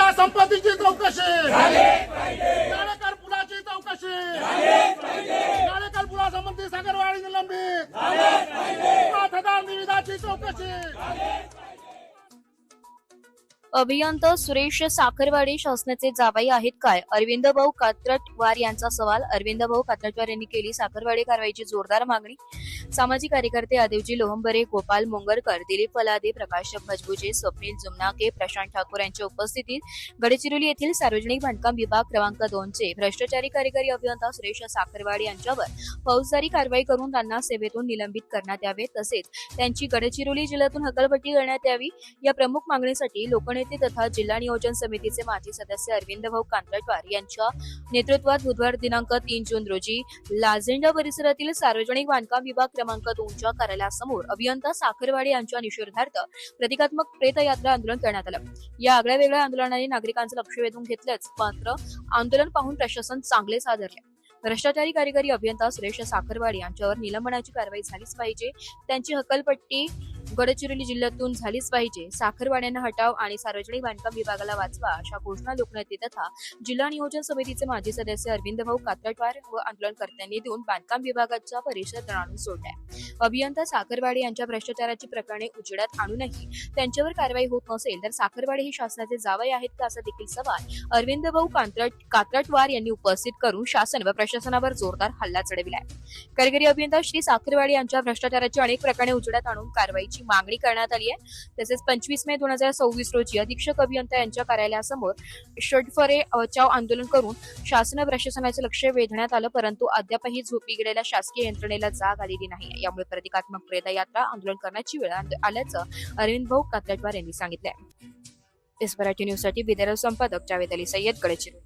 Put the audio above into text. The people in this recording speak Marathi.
आपल्या संपत्तीची चौकशी, नाळेकर पुलाची चौकशी, नाळेकर पुलासंबंधी सागरवाडी निलंबित, 5,000 निविदाची चौकशी. अभियंता सुरेश साखरवाडे शासनाचे जावई आहेत काय? अरविंद भाऊ कात्रटवार यांचा सवाल. अरविंद भाऊ कात्रटवार यांनी केली साखरवाडे कारवाईची जोरदार मागणी. सामाजिक कार्यकर्ते आदेवजी लोहंबरे, गोपाल मोंगरकर, दिलीप फलादे, प्रकाश भजबुजे, स्वप्नील जुमनाके, प्रशांत ठाकूर यांच्या उपस्थितीत गडचिरोली येथील सार्वजनिक बांधकाम विभाग क्रमांक 2 चे भ्रष्टाचारी कार्यकारी अभियंता सुरेश साखरवाडे यांच्यावर फौजदारी कारवाई करून त्यांना सेवेतून निलंबित करण्यात यावे, तसेच त्यांची गडचिरोली जिल्ह्यातून हकालपट्टी करण्यात यावी. या प्रमुख मागणीसाठी लोकनेते तथा जिल्हा नियोजन समितीचे माजी सदस्य अरविंद भाऊ कात्रटवार यांच्या नेतृत्वात बुधवार दिनांक 3 जून रोजी लाजेंडा परिसरातील सार्वजनिक बांधकाम विभाग क्रमांक 2 च्या कार्यालयासमोर अभियंता साखरवाडे यांच्या निषेधार्थ प्रतिकात्मक प्रेतयात्रा आंदोलन करण्यात आलं. या आगळ्या वेगळ्या आंदोलनाने नागरिकांचं लक्ष वेधून घेतलंच, मात्र आंदोलन पाहून प्रशासन चांगले सादरले. भ्रष्टाचारी कार्यकारी अभियंता सुरेश साखरवाडे यांच्यावर निलंबनाची कारवाई झालीच पाहिजे. त्यांची हकालपट्टी गडचिरोली जिल्ह्यातून झालीच पाहिजे. साखरवाड्यांना हटाव आणि सार्वजनिक बांधकाम विभागाला वाचवा, अशा घोषणा लोकनेते तथा जिल्हा नियोजन समितीचे माजी सदस्य अरविंद भाऊ कात्रटवार व आंदोलनकर्त्यांनी देऊन बांधकाम विभागाचा परिसर रणून सोडलाय. अभियंता साखरवाडे यांच्या भ्रष्टाचाराची प्रकरणे उजेडात आणूनही त्यांच्यावर कारवाई होत नसेल तर साखरवाडे ही शासनाचे जावई आहेत का, असा देखील सवाल अरविंद भाऊ कात्रटवार यांनी उपस्थित करून शासन व प्रशासनावर जोरदार हल्ला चढविलाय. कार्यकारी अभियंता श्री साखरवाडे यांच्या भ्रष्टाचाराची अनेक प्रकरणे उजेडात आणून कारवाईची मागणी करण्यात आली आहे. तसेच 25 मे 2026 रोजी अधीक्षक अभियंता यांच्या कार्यालयासमोर षटफरे बचाव आंदोलन करून शासन प्रशासनाचे लक्ष वेधण्यात आलं, परंतु अद्यापही झोपी गेलेल्या शासकीय यंत्रणेला जाग आलेली नाही. यामुळे प्रतिकात्मक प्रेतयात्रा आंदोलन करण्याची वेळ आल्याचं अरविंद भाऊ कात्रटवार यांनी सांगितलंय. इस्पराठी न्यूजसाठी बिदर संपादक जावेद अली सय्यद, गडचिरोली.